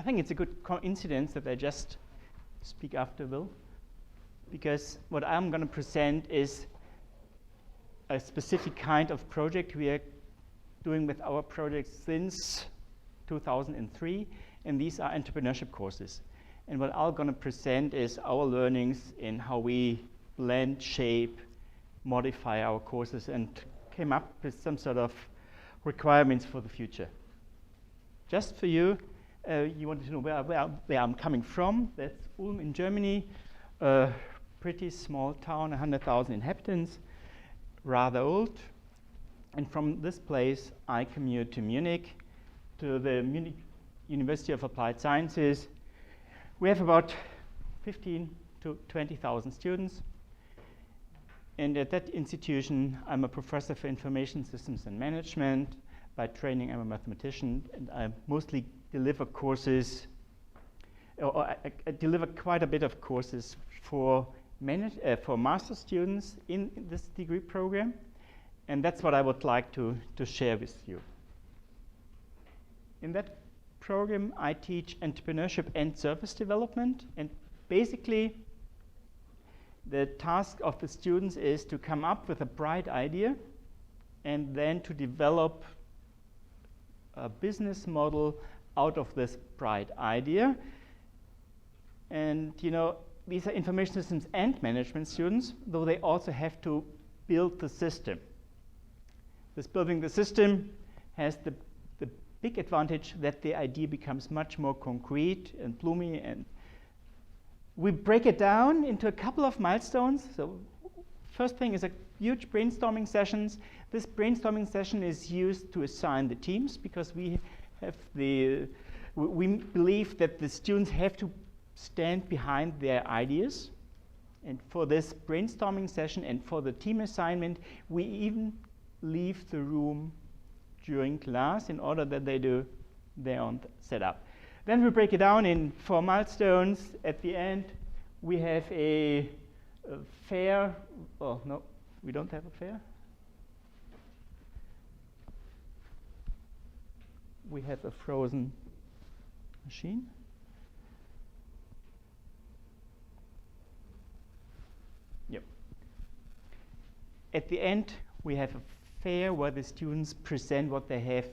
think it's a good coincidence that I just speak after Will, because what I'm going to present is a specific kind of project we are doing with our project since 2003, and these are entrepreneurship courses. And what I'm going to present is our learnings in how we blend, shape, modify our courses, and came up with some sort of requirements for the future. Just for you, you wanted to know where I'm coming from. That's Ulm in Germany, a pretty small town, 100,000 inhabitants, rather old. And from this place, I commute to Munich, to the Munich University of Applied Sciences. We have about 15 to 20,000 students. And at that institution, I'm a professor for information systems and management. By training, I'm a mathematician, and I mostly deliver courses, or I deliver quite a bit of courses for master students in this degree program. And that's what I would like to share with you. In that program, I teach entrepreneurship and service development. And basically, the task of the students is to come up with a bright idea and then to develop a business model out of this bright idea. And these are information systems and management students, though they also have to build the system. This building the system has the big advantage that the idea becomes much more concrete and bloomy, and we break it down into a couple of milestones. So first thing is a huge brainstorming sessions. This brainstorming session is used to assign the teams, because we believe that the students have to stand behind their ideas. And for this brainstorming session and for the team assignment, we even leave the room during class in order that they do their own setup. Then we break it down in 4 milestones. At the end, we have a fair. Oh, no, we don't have a fair. We have a frozen machine. Yep. At the end, we have a fair where the students present what they have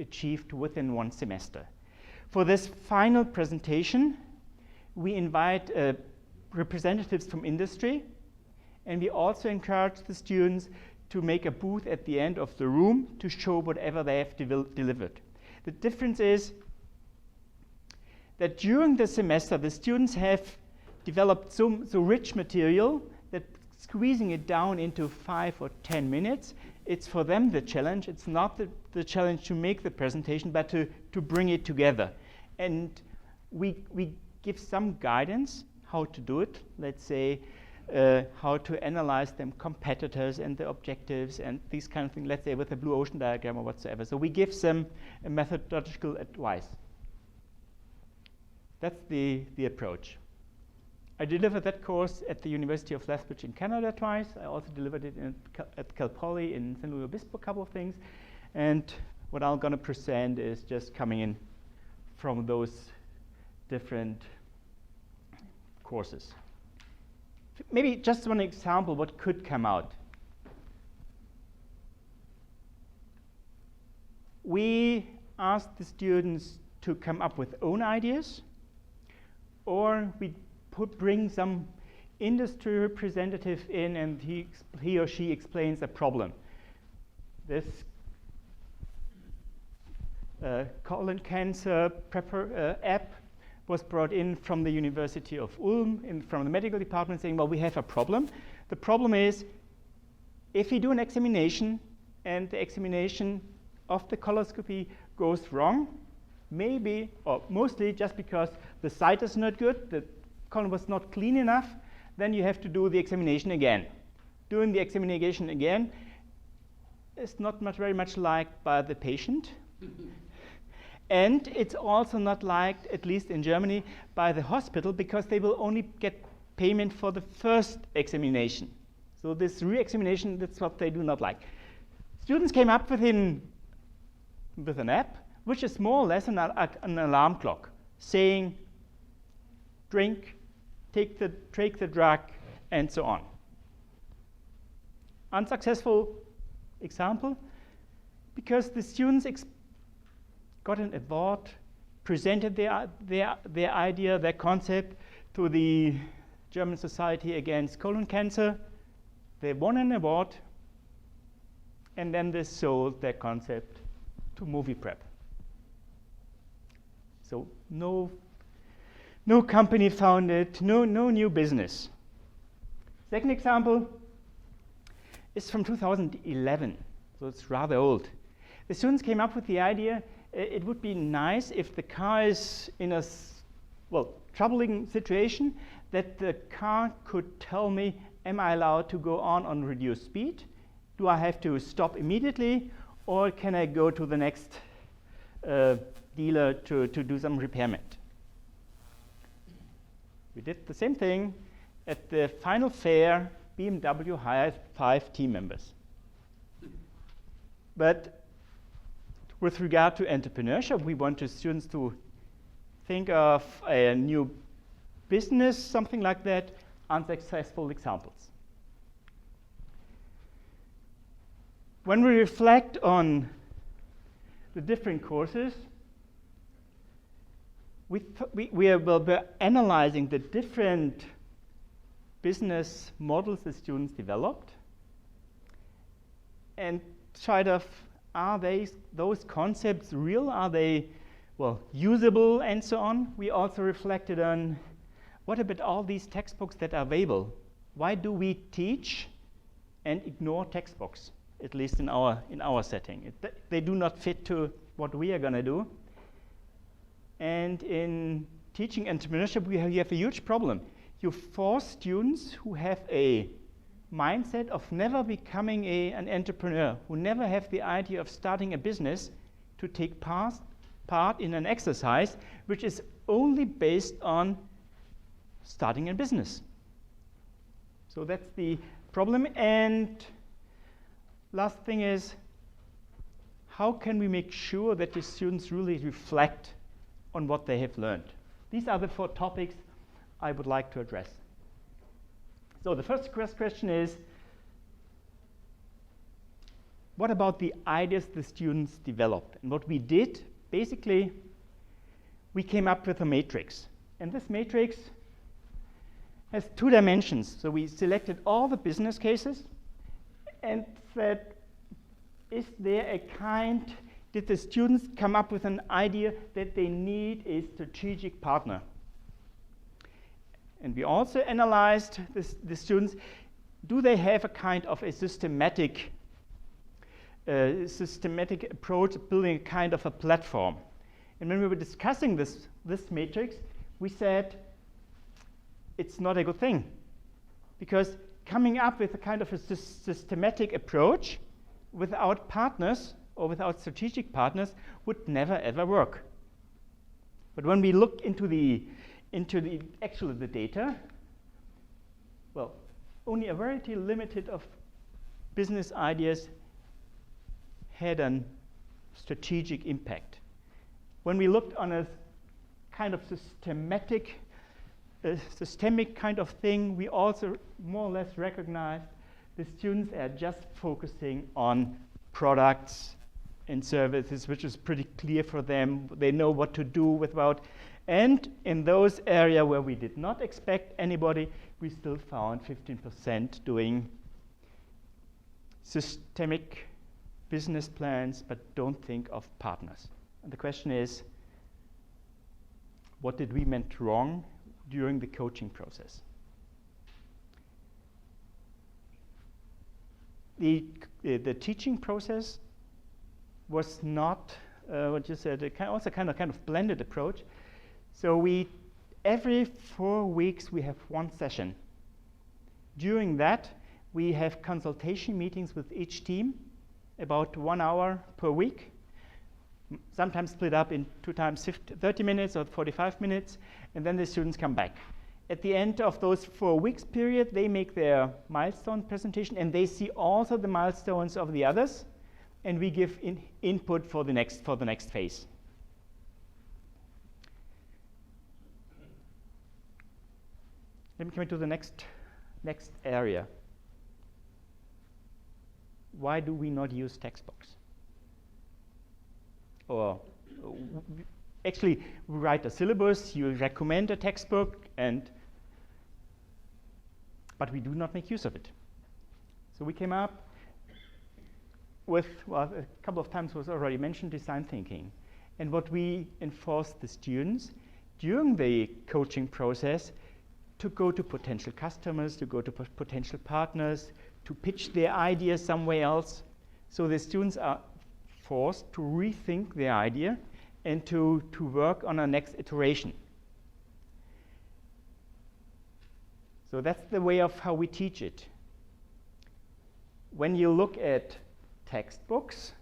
achieved within 1 semester. For this final presentation, we invite representatives from industry, and we also encourage the students to make a booth at the end of the room to show whatever they have delivered. The difference is that during the semester, the students have developed so rich material that squeezing it down into 5 or 10 minutes, it's for them the challenge. It's not the challenge to make the presentation, but to bring it together. And we give some guidance how to do it. Let's say how to analyze them competitors and the objectives and these kind of things, let's say with a blue ocean diagram or whatsoever. So we give them a methodological advice. That's the approach. I delivered that course at the University of Lethbridge in Canada twice. I also delivered it at Cal Poly in San Luis Obispo, a couple of things. And what I'm going to present is just coming in from those different courses. Maybe just one example what could come out. We asked the students to come up with own ideas, or we bring some industry representative in and he or she explains a problem. This colon cancer app was brought in from the University of Ulm, from the medical department, saying, well, we have a problem. The problem is, if we do an examination and the examination of the coloscopy goes wrong, maybe, or mostly just because the site is not good, the colon was not clean enough, then you have to do the examination again. Doing the examination again is not very much liked by the patient. And it's also not liked, at least in Germany, by the hospital, because they will only get payment for the first examination. So this re-examination, that's what they do not like. Students came up with an app, which is more or less an alarm clock. saying, drink, take the drug, and so on. Unsuccessful example, because the students got an award, presented their idea, their concept to the German Society Against Colon Cancer. They won an award, and then they sold their concept to movie prep. So no company founded, no new business. Second example is from 2011, so it's rather old. The students came up with the idea, it would be nice if the car is in a troubling situation, that the car could tell me, am I allowed to go on reduced speed? Do I have to stop immediately, or can I go to the next dealer to do some repairment? We did the same thing. At the final fair, BMW hired 5 team members. But with regard to entrepreneurship, we want the students to think of a new business, something like that, unsuccessful examples. When we reflect on the different courses, we are analyzing the different business models the students developed and tried of, are those concepts real? Are they usable and so on? We also reflected on, what about all these textbooks that are available? Why do we teach and ignore textbooks, at least in our setting? They do not fit to what we are going to do. And in teaching entrepreneurship, you have a huge problem. You force students who have a mindset of never becoming an entrepreneur, who never have the idea of starting a business, to take part in an exercise which is only based on starting a business. So that's the problem. And last thing is, how can we make sure that the students really reflect on what they have learned? These are the 4 topics I would like to address. So the first question is, what about the ideas the students developed? And what we did, basically, we came up with a matrix. And this matrix has 2 dimensions. So we selected all the business cases and said, did the students come up with an idea that they need a strategic partner? And we also analyzed the students, do they have a kind of a systematic approach, building a kind of a platform? And when we were discussing this matrix, we said it's not a good thing, because coming up with a kind of a systematic approach without partners or without strategic partners would never ever work. But when we look into the data, only a very limited of business ideas had a strategic impact. When we looked on a kind of systemic kind of thing, we also more or less recognized the students are just focusing on products and services, which is pretty clear for them. They know what to do without. And in those areas where we did not expect anybody, we still found 15% doing systemic business plans, but don't think of partners. And the question is, what did we meant wrong during the coaching process? The teaching process was not what you said, also kind of blended approach. So every 4 weeks we have 1 session. During that, we have consultation meetings with each team, about 1 hour per week, sometimes split up in 2 times 30 minutes or 45 minutes, and then the students come back. At the end of those 4 weeks period, they make their milestone presentation, and they see also the milestones of the others, and we give input for the next phase. Let me come to the next area. Why do we not use textbooks? Or actually, we write a syllabus, you recommend a textbook, but we do not make use of it. So we came up with, well, a couple of times was already mentioned, design thinking. And what we enforce the students during the coaching process to go to potential customers, to go to potential partners, to pitch their ideas somewhere else. So the students are forced to rethink their idea and to work on a next iteration. So that's the way of how we teach it. When you look at textbooks,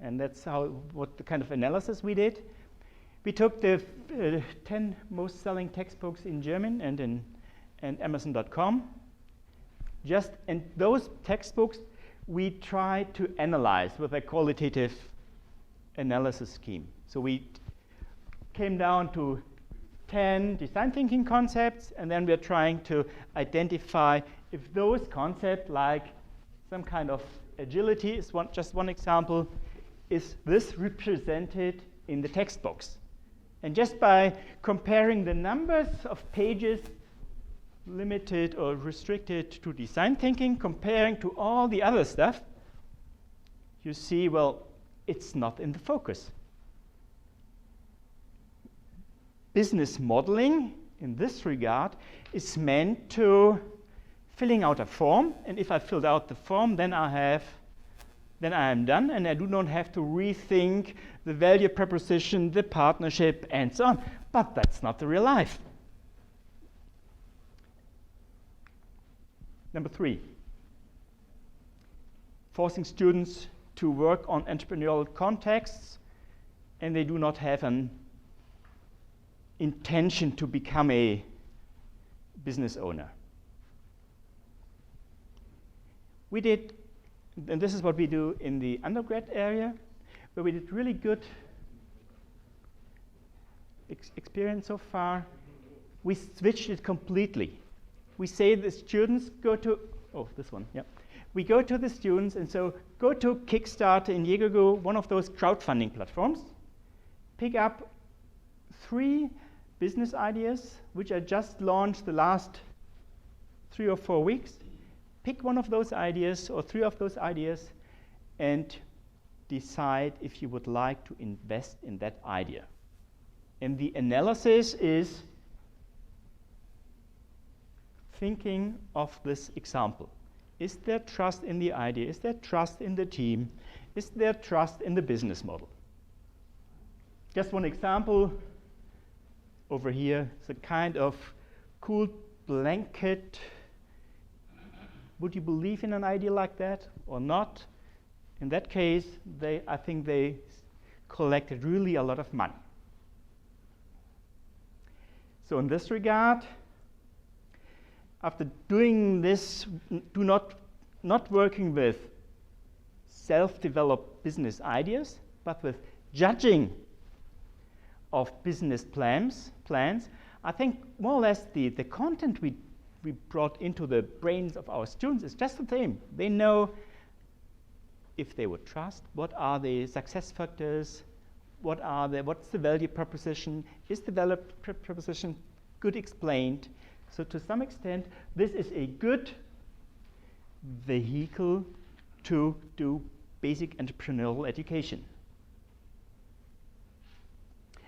and that's what the kind of analysis we did, we took the 10 most selling textbooks in German and Amazon.com. And those textbooks we tried to analyze with a qualitative analysis scheme. So we came down to 10 design thinking concepts, and then we're trying to identify if those concepts, like some kind of agility is just one example, is this represented in the textbooks. And just by comparing the numbers of pages limited or restricted to design thinking, comparing to all the other stuff, you see, well, it's not in the focus. Business modeling, in this regard, is meant to filling out a form, and if I filled out the form, then I am done, and I do not have to rethink the value proposition, the partnership, and so on. But that's not the real life. Number 3, forcing students to work on entrepreneurial contexts, and they do not have an intention to become a business owner. We did, and this is what we do in the undergrad area, where we did really good experience so far. We switched it completely. We say the students go to, we go to the students, and so go to Kickstarter, Indiegogo, one of those crowdfunding platforms, pick up 3 business ideas, which I just launched the last 3 or 4 weeks. Pick one of those ideas or 3 of those ideas and decide if you would like to invest in that idea. And the analysis is thinking of this example. Is there trust in the idea? Is there trust in the team? Is there trust in the business model? Just one example over here. It's a kind of cool blanket. Would you believe in an idea like that or not? In that case, I think they collected really a lot of money. So in this regard, after doing this, not working with self-developed business ideas, but with judging of business plans, I think more or less the content we brought into the brains of our students is just the same. They know if they would trust, what are the success factors, what's the value proposition, is the value proposition good explained. So to some extent, this is a good vehicle to do basic entrepreneurial education.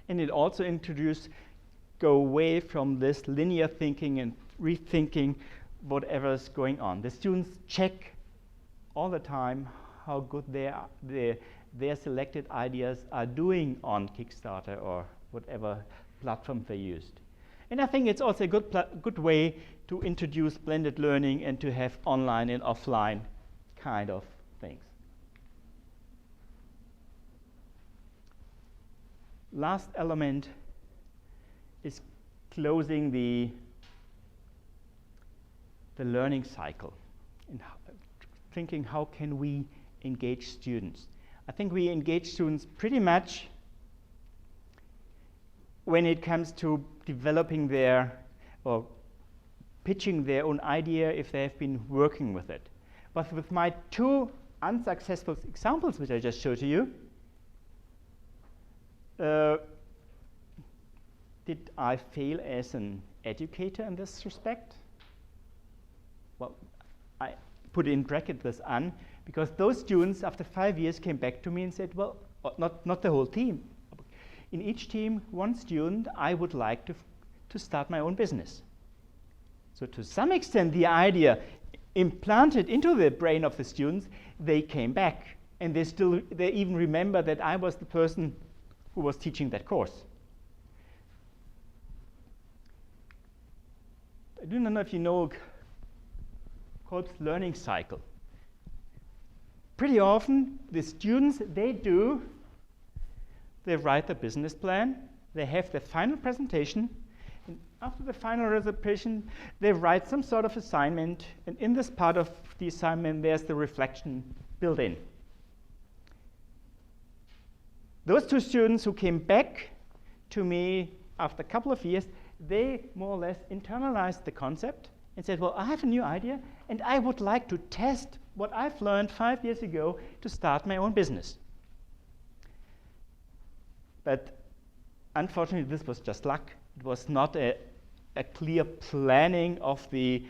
And it also introduced go away from this linear thinking and rethinking whatever's going on. The students check all the time how good their selected ideas are doing on Kickstarter or whatever platform they used. And I think it's also a good way to introduce blended learning and to have online and offline kind of things. Last element is closing the learning cycle and thinking how can we engage students. I think we engage students pretty much when it comes to developing their or pitching their own idea if they have been working with it. But with my 2 unsuccessful examples, which I just showed to you, did I fail as an educator in this respect? Well, I put in bracket this "un" because those students after 5 years came back to me and said, well, not the whole team. In each team, 1 student, I would like to start my own business. So to some extent, the idea implanted into the brain of the students, they came back. And they even remember that I was the person who was teaching that course. I do not know if you know Kolb's learning cycle. Pretty often, the students, they write the business plan, they have the final presentation, and after the final presentation, they write some sort of assignment, and in this part of the assignment, there's the reflection built in. Those 2 students who came back to me after a couple of years, they more or less internalized the concept and said, well, I have a new idea, and I would like to test what I've learned 5 years ago to start my own business. But unfortunately, this was just luck. It was not a clear planning of the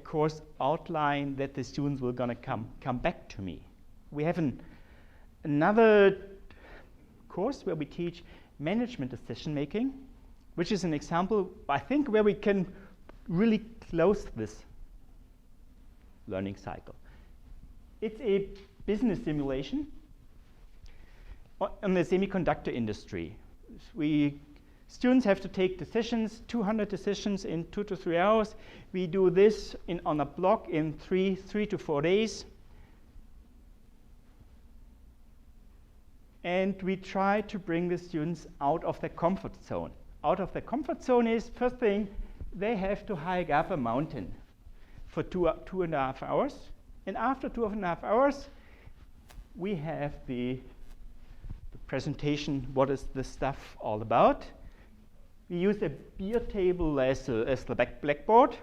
course outline that the students were going to come back to me. We have another course where we teach management decision making, which is an example, I think, where we can really close this learning cycle. It's a business simulation on the semiconductor industry. Students have to take decisions, 200 decisions in 2 to 3 hours. We do this on a block in 3 to 4 days. And we try to bring the students out of their comfort zone. Out of their comfort zone is, first thing, they have to hike up a mountain for 2.5 hours. And after 2.5 hours, we have the presentation, what is this stuff all about. We use a beer table as the blackboard.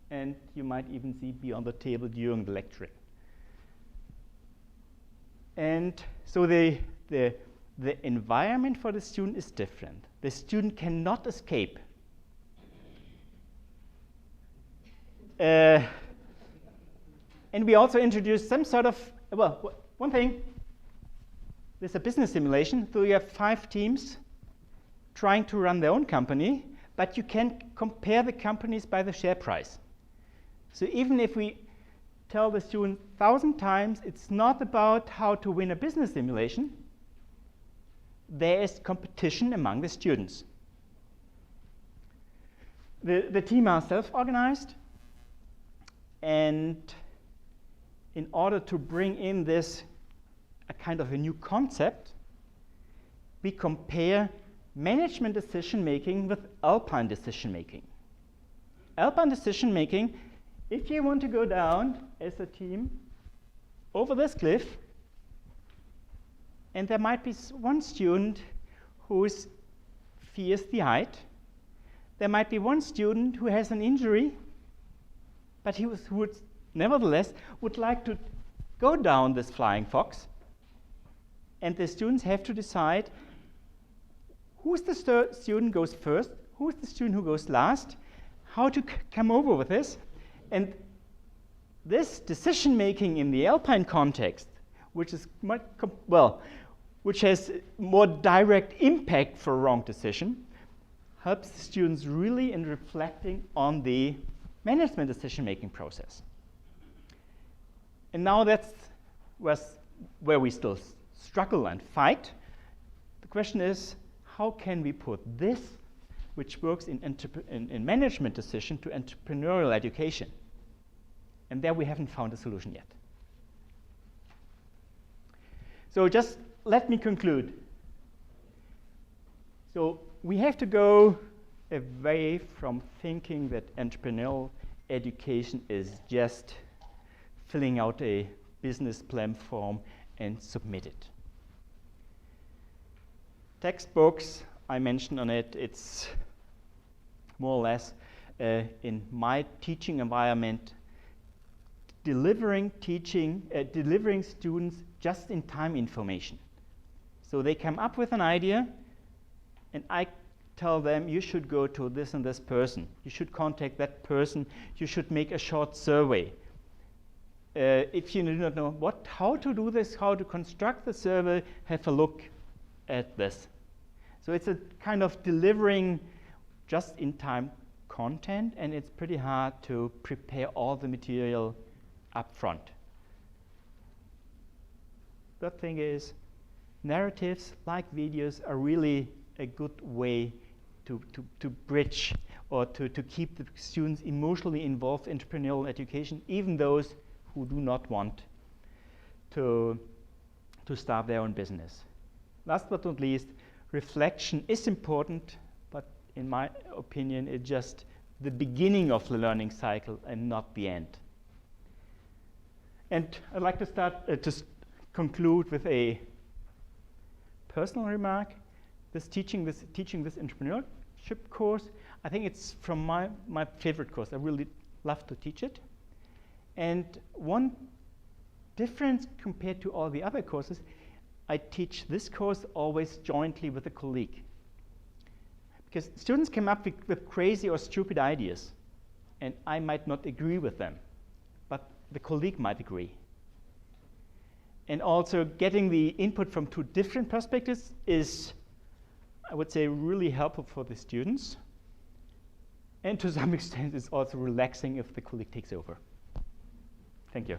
And you might even see beer on the table during the lecturing. And so the environment for the student is different. The student cannot escape. And we also introduced some sort of, well, one thing, there's a business simulation, so you have 5 teams trying to run their own company, but you can compare the companies by the share price. So even if we tell the student 1,000 times, it's not about how to win a business simulation, there is competition among the students. The team are self-organized, and in order to bring in this a kind of a new concept, we compare management decision making with alpine decision making. Alpine decision making, if you want to go down as a team over this cliff, and there might be one student who fears the height, there might be one student who has an injury, but who would nevertheless would like to go down this flying fox. And the students have to decide who's the student goes first, who's the student who goes last, how to come over with this. And this decision making in the alpine context, which is which has more direct impact for a wrong decision, helps the students really in reflecting on the management decision making process. And now that's where we still struggle and fight. The question is, how can we put this, which works in management decision, to entrepreneurial education? And there we haven't found a solution yet. So just let me conclude. So we have to go away from thinking that entrepreneurial education is just filling out a business plan form and submit it. Textbooks, I mentioned on it, it's more or less in my teaching environment, delivering students just-in-time information. So they come up with an idea, and I tell them, you should go to this and this person. You should contact that person. You should make a short survey. If you do not know how to do this, how to construct the survey, have a look at this. So it's a kind of delivering just-in-time content, and it's pretty hard to prepare all the material up front. The thing is, narratives like videos are really a good way to bridge or to keep the students emotionally involved in entrepreneurial education, even those who do not want to start their own business. Last but not least, reflection is important, but in my opinion, it's just the beginning of the learning cycle and not the end. And I'd like to start to conclude with a personal remark. Teaching this entrepreneurship course, I think it's from my favorite course. I really love to teach it. And one difference compared to all the other courses, I teach this course always jointly with a colleague. Because students come up with crazy or stupid ideas, and I might not agree with them, but the colleague might agree. And also getting the input from two different perspectives is, I would say, really helpful for the students. And to some extent, it's also relaxing if the colleague takes over. Thank you.